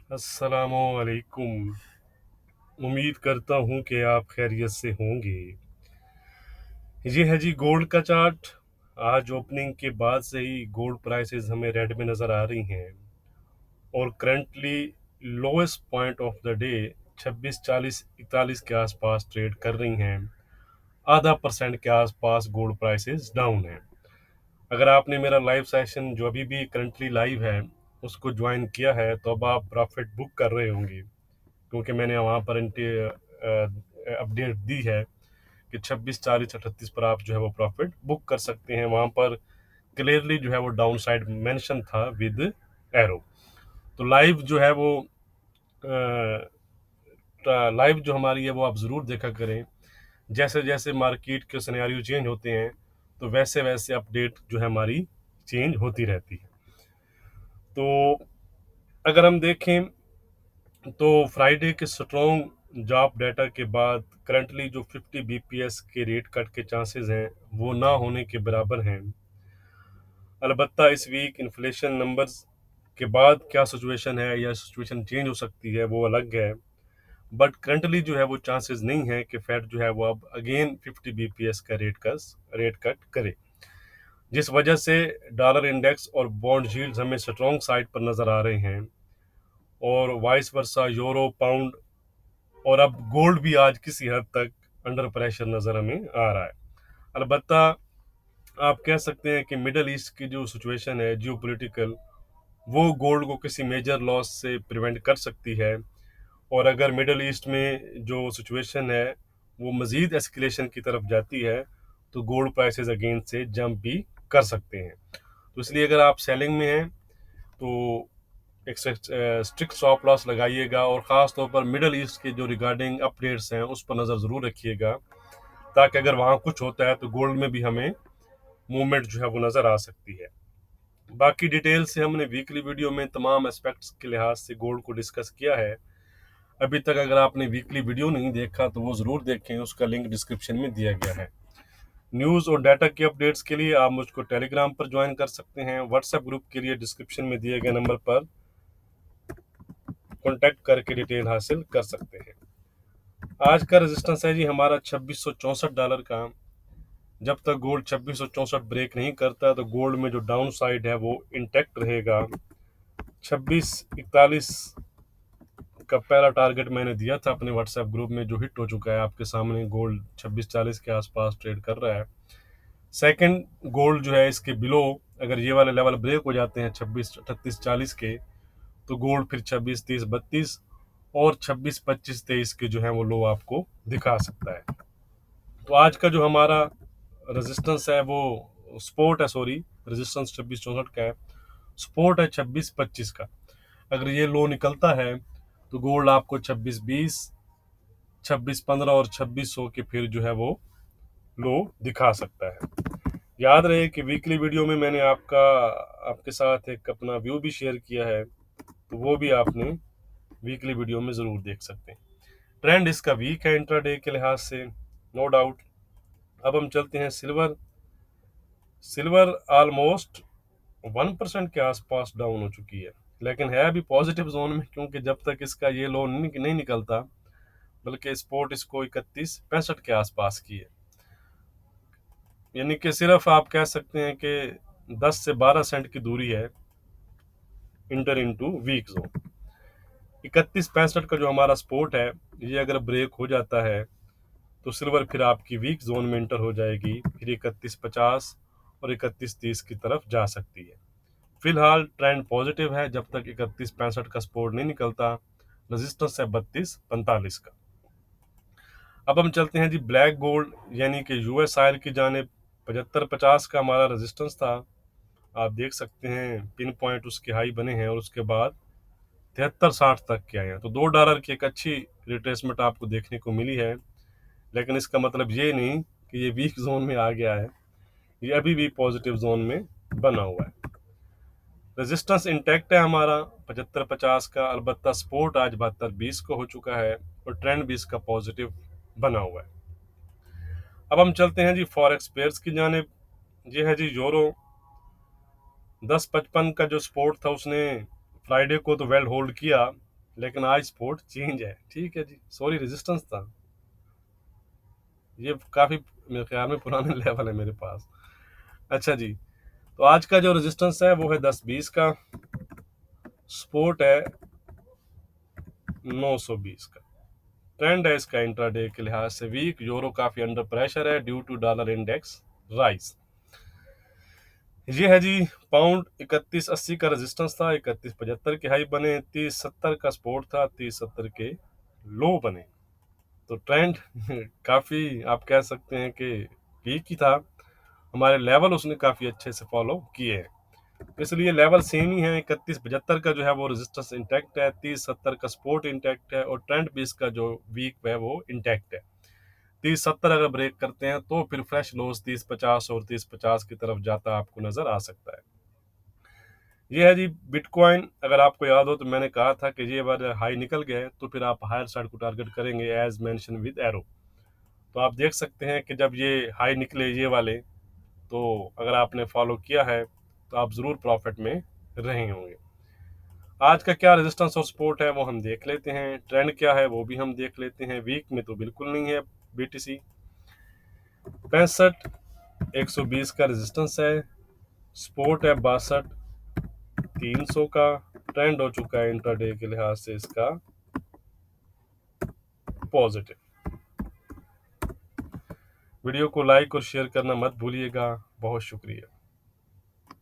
अस्सलामुअलैकुम। उम्मीद करता हूँ कि आप खैरियत से होंगे। ये है जी गोल्ड का चार्ट। आज ओपनिंग के बाद से ही गोल्ड प्राइसेस हमें रेड में नज़र आ रही हैं और currently lowest point of the day 2640-41 के आसपास ट्रेड कर रही हैं। आधा परसेंट के आसपास गोल्ड प्राइसेस डाउन है। अगर आपने मेरा लाइव सेशन जो अभी भी करंटली लाइव है उसको ज्वाइन किया है तो अब आप प्रॉफिट बुक कर रहे होंगे, क्योंकि मैंने वहाँ पर अपडेट दी है कि 2640-38 पर आप जो है वो प्रॉफिट बुक कर सकते हैं। वहाँ पर क्लियरली जो है वो डाउन साइड मैंशन था विद एरो। तो लाइव जो है वो लाइव जो हमारी है वो आप ज़रूर देखा करें। जैसे जैसे मार्केट के सिनेरियो चेंज होते हैं तो वैसे वैसे अपडेट जो है हमारी चेंज होती रहती है। तो अगर हम देखें तो फ्राइडे के स्ट्रॉन्ग जॉब डाटा के बाद करंटली जो 50 बीपीएस के रेट कट के चांसेस हैं वो ना होने के बराबर हैं। अलबत्ता इस वीक इन्फ्लेशन नंबर्स के बाद क्या सिचुएशन है या सिचुएशन चेंज हो सकती है वो अलग है। बट करंटली जो है वो चांसेस नहीं है कि फेड जो है वो अब अगेन 50 बीपीएस का रेट कट करे, जिस वजह से डॉलर इंडेक्स और बॉन्ड यील्ड्स हमें स्ट्रॉन्ग साइड पर नज़र आ रहे हैं और वाइस वर्सा यूरो पाउंड और अब गोल्ड भी आज किसी हद तक अंडर प्रेशर नज़र हमें आ रहा है। अलबत्ता आप कह सकते हैं कि मिडल ईस्ट की जो सिचुएशन है जियोपॉलिटिकल, वो गोल्ड को किसी मेजर लॉस से प्रिवेंट कर सकती है। और अगर मिडल ईस्ट में जो सिचुएशन है वो मज़ीद एस्केलेशन की तरफ जाती है तो गोल्ड प्राइसेस अगेन से जंप भी कर सकते हैं। तो इसलिए अगर आप सेलिंग में हैं तो एक स्ट्रिक्ट स्टॉप लॉस लगाइएगा और ख़ास तौर पर मिडल ईस्ट के जो रिगार्डिंग अपडेट्स हैं उस पर नज़र ज़रूर रखिएगा, ताकि अगर वहाँ कुछ होता है तो गोल्ड में भी हमें मूवमेंट जो है वो नज़र आ सकती है। बाकी डिटेल से हमने वीकली वीडियो में तमाम एस्पेक्ट्स के लिहाज से गोल्ड को डिस्कस किया है। अभी तक अगर आपने वीकली वीडियो नहीं देखा तो वो ज़रूर देखें, उसका लिंक डिस्क्रिप्शन में दिया गया है। न्यूज़ और डाटा की अपडेट्स के लिए आप मुझको टेलीग्राम पर ज्वाइन कर सकते हैं। व्हाट्सएप ग्रुप के लिए डिस्क्रिप्शन में दिए गए नंबर पर कॉन्टैक्ट करके डिटेल हासिल कर सकते हैं। आज का रेजिस्टेंस है जी हमारा $2664 का। जब तक गोल्ड 2664 ब्रेक नहीं करता तो गोल्ड में जो डाउन साइड है वो इंटैक्ट रहेगा। 2641 का पहला टारगेट मैंने दिया था अपने व्हाट्सएप ग्रुप में, जो हिट हो चुका है आपके सामने। गोल्ड 2640 के आसपास ट्रेड कर रहा है। सेकंड गोल्ड जो है इसके बिलो अगर ये वाले लेवल ब्रेक हो जाते हैं 26-38-40 के, तो गोल्ड फिर 26-30-32 और 26-25-23 के जो है वो लो आपको दिखा सकता है। तो आज का जो हमारा रेजिस्टेंस है वो सपोर्ट है, सॉरी, रेजिस्टेंस 2664 का है, सपोर्ट है 2625 का। अगर ये लो निकलता है तो गोल्ड आपको 2620, 2615 और 2600 के फिर जो है वो लो दिखा सकता है। याद रहे कि वीकली वीडियो में मैंने आपके साथ एक अपना व्यू भी शेयर किया है, तो वो भी आपने वीकली वीडियो में ज़रूर देख सकते हैं। ट्रेंड इसका वीक है इंट्राडे के लिहाज से, नो डाउट। अब हम चलते हैं सिल्वर। सिल्वर ऑलमोस्ट 1% के आसपास डाउन हो चुकी है, लेकिन है अभी पॉजिटिव जोन में, क्योंकि जब तक इसका ये लो नहीं निकलता, बल्कि स्पोर्ट इसको 31-65 के आसपास की है। यानी कि सिर्फ आप कह सकते हैं कि 10 से 12 सेंट की दूरी है इंटर इनटू वीक जोन। 31-65 का जो हमारा सपोर्ट है, ये अगर ब्रेक हो जाता है तो सिल्वर फिर आपकी वीक जोन में इंटर हो जाएगी, फिर 31-50 और 31-30 की तरफ जा सकती है। फिलहाल ट्रेंड पॉजिटिव है जब तक 31-65 का सपोर्ट नहीं निकलता। रेजिस्टेंस है 32-45 का। अब हम चलते हैं जी ब्लैक गोल्ड यानी कि यूएस ऑयल की जानिब। 75-50 का हमारा रेजिस्टेंस था, आप देख सकते हैं पिन पॉइंट उसके हाई बने हैं और उसके बाद 73-60 तक के आए हैं। तो $2 की एक अच्छी रिट्रेसमेंट आपको देखने को मिली है, लेकिन इसका मतलब ये नहीं कि ये वीक जोन में आ गया है, ये अभी भी पॉजिटिव जोन में बना हुआ है। रेजिस्टेंस इंटैक्ट है हमारा 75-50 का, अलबत्ता सपोर्ट आज 72-20 को हो चुका है और ट्रेंड भी इसका पॉजिटिव बना हुआ है। अब हम चलते हैं जी फॉरेक्स पेयर्स की जानिब। ये है जी यूरो। 10.55 का जो सपोर्ट था उसने फ्राइडे को तो वेल होल्ड किया, लेकिन आज स्पोर्ट चेंज है। ठीक है जी, सॉरी रेजिस्टेंस था, ये काफ़ी मेरे ख्याल में पुराने लेवल है मेरे पास। अच्छा जी, तो आज का जो रेजिस्टेंस है वो है 10-20 का, सपोर्ट है 920 का। ट्रेंड है इसका इंट्राडे के लिहाज से वीक, यूरो काफ़ी अंडर प्रेशर है due to dollar index rise. ये है जी, पाउंड 3180 का रेजिस्टेंस था, 3175 के हाई बने, 3070 का सपोर्ट था, 3070 के लो बने। तो ट्रेंड काफ़ी आप कह सकते हैं कि वीक ही था, हमारे लेवल उसने काफ़ी अच्छे से फॉलो किए हैं, इसलिए लेवल सेम ही है। 3175 का जो है वो रेजिस्टेंस इंटैक्ट है, 3070 का सपोर्ट इंटैक्ट है, और ट्रेंड बेस का जो वीक है वो इंटैक्ट है। 3070 अगर ब्रेक करते हैं तो फिर फ्रेश लोस 3050 और 3050 की तरफ जाता आपको नजर आ सकता है। ये है जी बिटकॉइन, अगर आपको याद हो तो मैंने कहा था कि ये बार हाई निकल गए तो फिर आप हायर साइड को टारगेट करेंगे एज मेंशन विद एरो। तो आप देख सकते हैं कि जब ये हाई निकले ये वाले, तो अगर आपने फॉलो किया है तो आप ज़रूर प्रॉफिट में रहे होंगे। आज का क्या रेजिस्टेंस और सपोर्ट है वो हम देख लेते हैं, ट्रेंड क्या है वो भी हम देख लेते हैं। वीक में तो बिल्कुल नहीं है बीटीसी, 65-120 का रेजिस्टेंस है, सपोर्ट है 62-300 का, ट्रेंड हो चुका है इंट्राडे के लिहाज से इसका पॉजिटिव। वीडियो को लाइक और शेयर करना मत भूलिएगा। बहुत शुक्रिया।